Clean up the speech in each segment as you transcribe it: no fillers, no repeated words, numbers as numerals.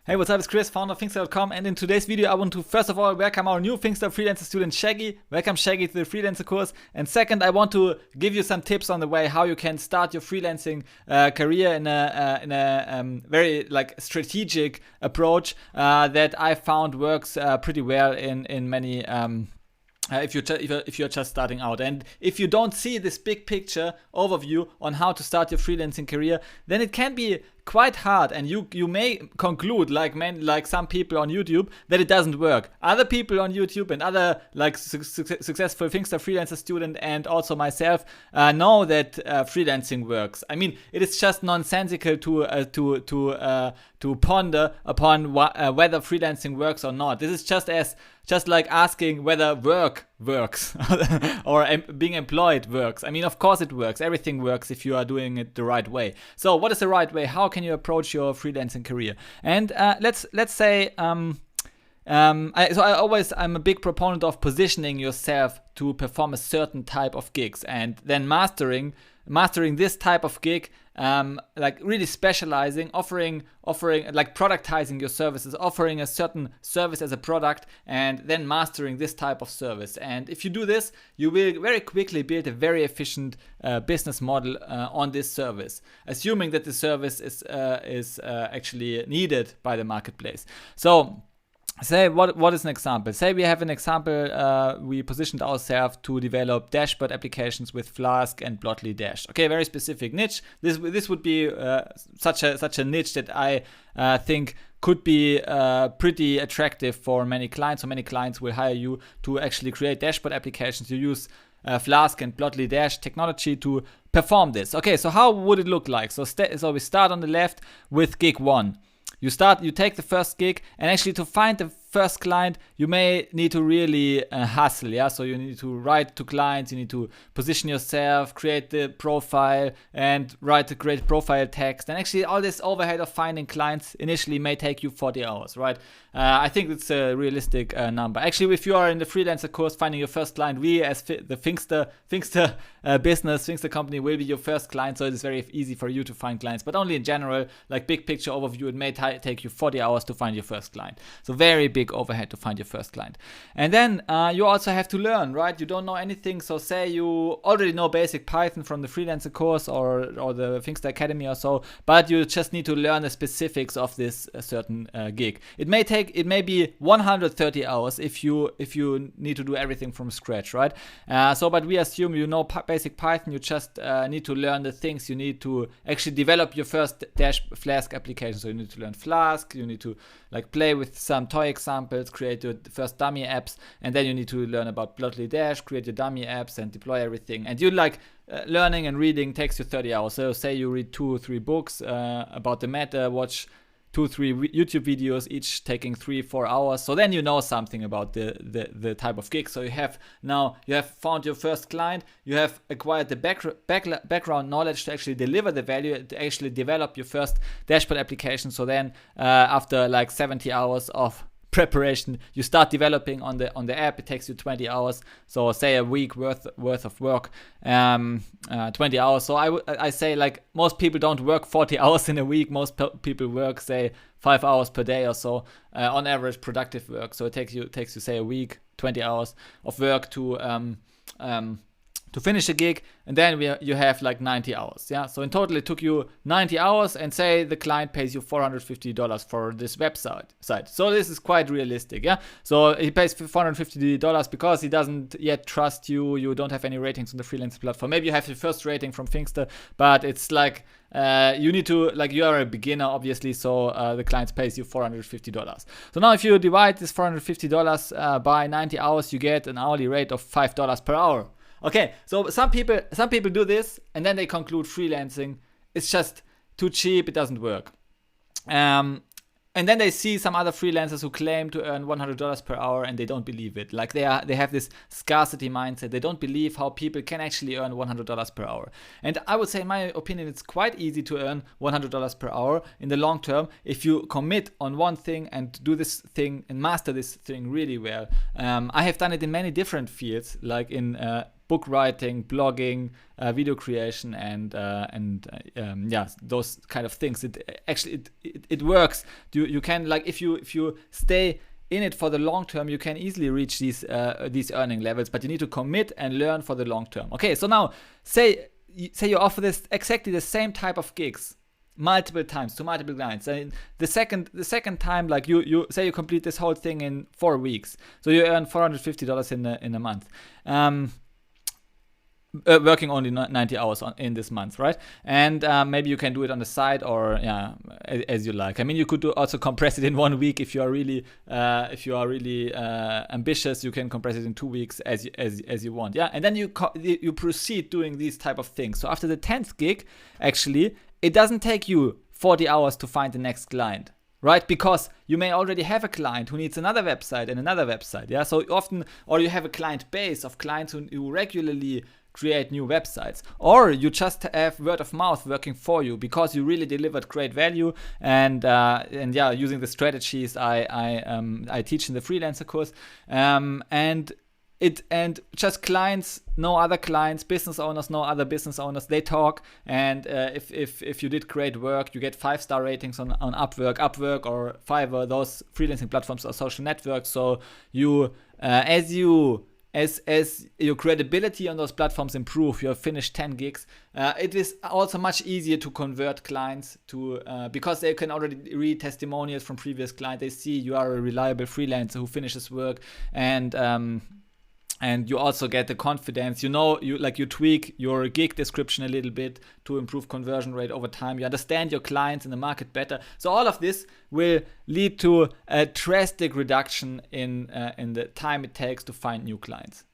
Hey, what's up? It's Chris, founder of Finxter.com, and in today's video I want to first of all welcome our new Finxter Freelancer student Shaggy. Welcome Shaggy to the Freelancer course. And second, I want to give you some tips on the way how you can start your freelancing career in a very strategic approach that I found works pretty well in many if you're just starting out. And if you don't see this big picture overview on how to start your freelancing career, then it can be quite hard, and you may conclude like some people on YouTube that it doesn't work. Other people on YouTube and other successful Finxter freelancer student and also myself know that freelancing works. I mean, it is just nonsensical to ponder upon whether freelancing works or not. This is just like asking whether work works or being employed works. I mean, of course it works. Everything works if you are doing it the right way. So what is the right way? How can you approach your freelancing career? And let's say I'm a big proponent of positioning yourself to perform a certain type of gigs, and then mastering this type of gig, like really specializing, offering like productizing your services, offering a certain service as a product, and then mastering this type of service. And if you do this, you will very quickly build a very efficient business model on this service, assuming that the service is actually needed by the marketplace. So say what is an example? Say we have an example, we positioned ourselves to develop dashboard applications with Flask and Plotly Dash. Okay, very specific niche. This would be such a niche that I think could be pretty attractive for many clients. So many clients will hire you to actually create dashboard applications. You use Flask and Plotly Dash technology to perform this. Okay, so how would it look like? So we start on the left with gig 1. You take the first gig, and actually to find the first client, you may need to really hustle, yeah? So you need to write to clients, you need to position yourself, create the profile, and write a great profile text. And actually all this overhead of finding clients initially may take you 40 hours, right? I think it's a realistic number. Actually, if you are in the freelancer course, finding your first client, we as the Finxter business, Finxter company will be your first client, so it is very easy for you to find clients. But only in general, like big picture overview, it may take you 40 hours to find your first client. So very big overhead to find your first client. And then you also have to learn, right? You don't know anything. So say you already know basic Python from the freelancer course or the Finxter Academy or so, but you just need to learn the specifics of this certain gig. It may be 130 hours if you need to do everything from scratch, right? But we assume you know basic Python. You just need to learn the things you need to actually develop your first Flask application. So you need to learn Flask. You need to play with some toy examples, create your first dummy apps, and then you need to learn about Plotly Dash, create your dummy apps, and deploy everything. And you learning and reading takes you 30 hours. So say you read 2 or 3 books about the matter, watch 2 or 3 YouTube videos, each taking 3-4 hours. So then you know something about the type of gig. So you have found your first client, you have acquired the background knowledge to actually deliver the value, to actually develop your first dashboard application. So then after 70 hours of preparation, you start developing on the app. It takes you 20 hours. So say a week worth of work, 20 hours. So I say most people don't work 40 hours in a week. Most people work say 5 hours per day or so on average productive work. So it takes you say a week, 20 hours of work to finish a gig, and then you have 90 hours. Yeah, so in total it took you 90 hours, and say the client pays you $450 for this website. So this is quite realistic. Yeah, so he pays $450 because he doesn't yet trust you. You don't have any ratings on the freelance platform. Maybe you have your first rating from Finxter, but it's you need to you are a beginner obviously, so the client pays you $450. So now if you divide this $450 by 90 hours, you get an hourly rate of $5 per hour. Okay, so some people do this, and then they conclude freelancing it's just too cheap, it doesn't work. And then they see some other freelancers who claim to earn $100 per hour, and they don't believe it. They have this scarcity mindset. They don't believe how people can actually earn $100 per hour. And I would say, in my opinion, it's quite easy to earn $100 per hour in the long term if you commit on one thing and do this thing and master this thing really well. I have done it in many different fields, like in book writing, blogging, video creation, and those kind of things. It works. You can, like, if you stay in it for the long term, you can easily reach these earning levels, but you need to commit and learn for the long term. Okay, so now say you offer this exactly the same type of gigs multiple times to multiple clients, and the second time, like you say you complete this whole thing in 4 weeks, so you earn $450 in a month, working only 90 hours in this month, right? And maybe you can do it on the side, or as you like. I mean, you could also compress it in 1 week if you are really ambitious. You can compress it in 2 weeks as you want, and then you proceed doing these type of things. So after the 10th gig, actually, it doesn't take you 40 hours to find the next client, right? Because you may already have a client who needs another website and another website, so often, or you have a client base of clients who regularly create new websites, or you just have word of mouth working for you because you really delivered great value, and using the strategies I teach in the Freelancer course, and just clients know other clients, business owners know other business owners, they talk, and if you did great work, you get 5-star ratings on Upwork or Fiverr, those freelancing platforms or social networks. So you as your credibility on those platforms improve, you have finished 10 gigs, it is also much easier to convert clients to because they can already read testimonials from previous clients. They see you are a reliable freelancer who finishes work, and you also get the confidence. You tweak your gig description a little bit to improve conversion rate over time. You understand your clients and the market better. So all of this will lead to a drastic reduction in the time it takes to find new clients.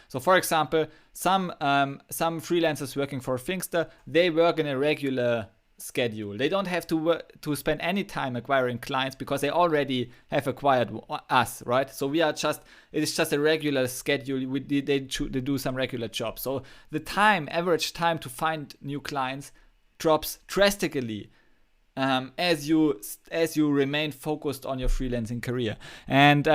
So for example, some freelancers working for Finxter, they work in a regular schedule. They don't have to spend any time acquiring clients because they already have acquired us, right? So it's just a regular schedule. They do some regular jobs. So the average time to find new clients drops drastically as you remain focused on your freelancing career. And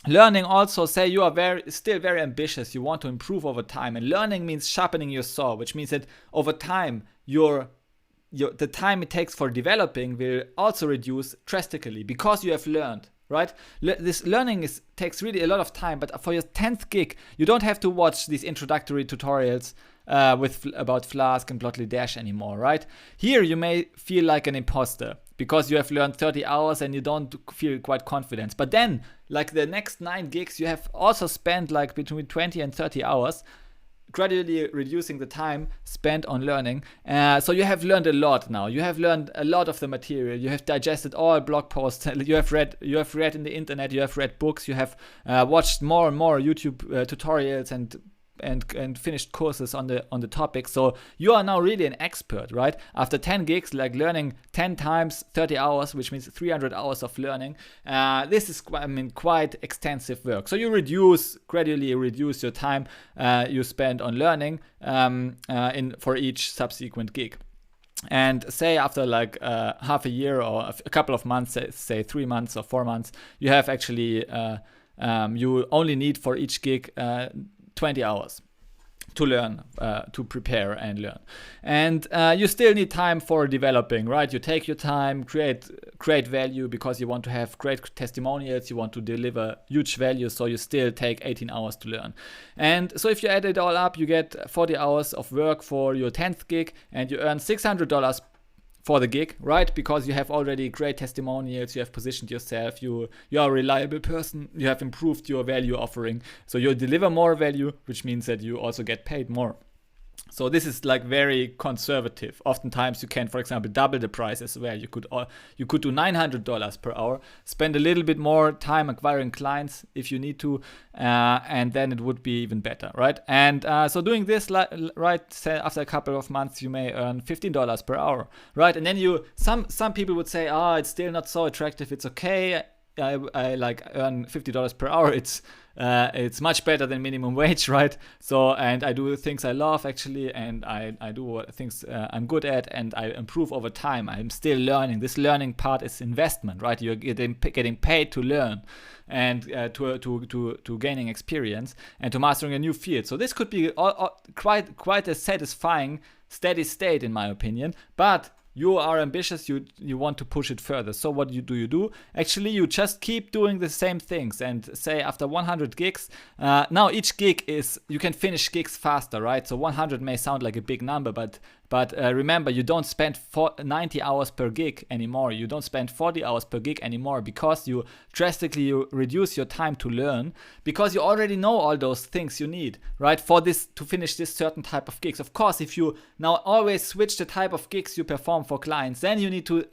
learning also, say you are still very ambitious, you want to improve over time, and learning means sharpening your saw, which means that over time the time it takes for developing will also reduce drastically because you have learned, right? This learning takes really a lot of time, but for your 10th gig, you don't have to watch these introductory tutorials about Flask and Plotly Dash anymore, right? Here you may feel like an imposter because you have learned 30 hours and you don't feel quite confident. But then, like the next 9 gigs, you have also spent like between 20 and 30 hours, gradually reducing the time spent on learning. So you have learned a lot now. You have learned a lot of the material. You have digested all blog posts. You have read in the internet. You have read books. You have watched more and more YouTube tutorials and finished courses on the topic. So you are now really an expert, right? After 10 gigs, like learning 10 times 30 hours, which means 300 hours of learning. This is quite extensive work. So you gradually reduce your time you spend on learning for each subsequent gig. And say after like half a year or a couple of months, say 3 months or 4 months, you have actually you only need for each gig 20 hours to learn, to prepare and learn. And you still need time for developing, right? You take your time, create value because you want to have great testimonials, you want to deliver huge value, so you still take 18 hours to learn. And so if you add it all up, you get 40 hours of work for your 10th gig, and you earn $600 for the gig, right? Because you have already great testimonials, you have positioned yourself, you are a reliable person, you have improved your value offering, so you deliver more value, which means that you also get paid more. So this is like very conservative. Oftentimes you can, for example, double the price as well. You could do $900 per hour, spend a little bit more time acquiring clients if you need to, and then it would be even better, right? And so doing this, right, say after a couple of months, you may earn $15 per hour, right? And then some people would say, it's still not so attractive. It's okay. I like earn $50 per hour, it's much better than minimum wage, right? So, and I do things I love actually, and I do things I'm good at, and I improve over time. I'm still learning. This learning part is investment, right? You're getting paid to learn, and to gaining experience, and to mastering a new field. So this could be quite a satisfying steady state, in my opinion. But you are ambitious, you want to push it further. So what you do? Actually, you just keep doing the same things, and say after 100 gigs, now each gig you can finish gigs faster, right? So 100 may sound like a big number, but remember, you don't spend 90 hours per gig anymore. You don't spend 40 hours per gig anymore, because you drastically reduce your time to learn, because you already know all those things you need, right, for this to finish this certain type of gigs. Of course, if you now always switch the type of gigs you perform for clients, then you need to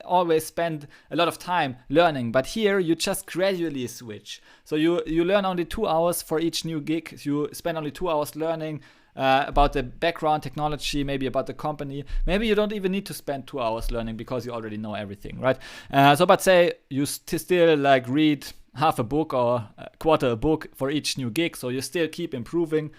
always spend a lot of time learning. But here you just gradually switch. So you learn only 2 hours for each new gig. You spend only 2 hours learning about the background technology, maybe about the company. Maybe you don't even need to spend 2 hours learning, because you already know everything, right? But say you still like read half a book or a quarter a book for each new gig. So you still keep improving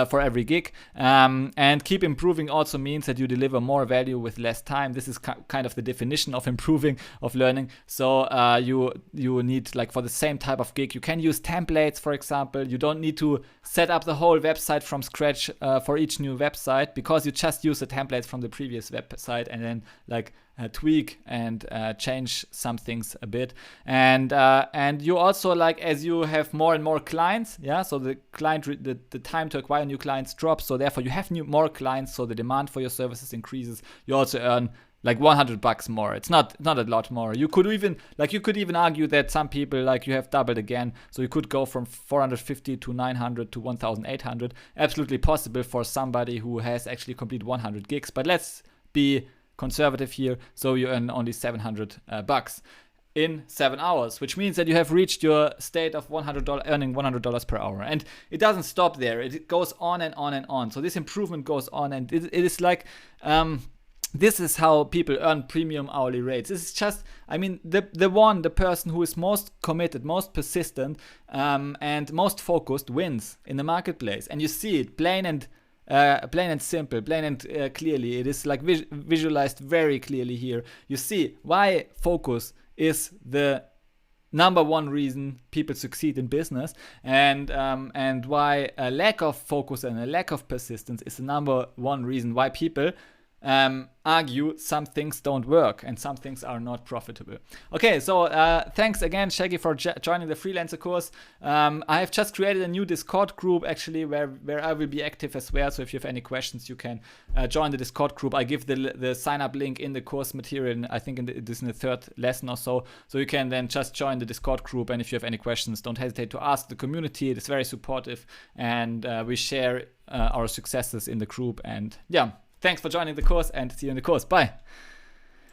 for every gig, and keep improving also means that you deliver more value with less time. This is kind of the definition of improving, of learning. So you need, like, for the same type of gig, you can use templates, for example. You don't need to set up the whole website from scratch for each new website, because you just use the templates from the previous website, and then like tweak and change some things a bit. And you also, like, as you have more and more clients, so the time to acquire new clients drops, so therefore you have more clients, so the demand for your services increases. You also earn like $100 more. It's not a lot more. You could even argue that some people, like, you have doubled again, so you could go from 450 to 900 to 1,800. Absolutely possible for somebody who has actually completed 100 gigs. But let's be conservative here. So you earn only $700 in 7 hours, which means that you have reached your state of earning $100 per hour. And it doesn't stop there. It goes on and on and on. So this improvement goes on, and it is like, this is how people earn premium hourly rates. This is just, I mean, the person who is most committed, most persistent, and most focused wins in the marketplace. And you see it plain and simple, plain and clearly. It is like visualized very clearly here. You see why focus is the number one reason people succeed in business, and why a lack of focus and a lack of persistence is the number one reason why people argue some things don't work and some things are not profitable. Okay, so thanks again, Shaggy, for joining the Freelancer course. I have just created a new Discord group, actually, where I will be active as well. So if you have any questions, you can join the Discord group. I give the sign up link in the course material. I think it is in the third lesson or so. So you can then just join the Discord group. And if you have any questions, don't hesitate to ask. The community, it is very supportive, and we share our successes in the group. And yeah, thanks for joining the course, and see you in the course. Bye.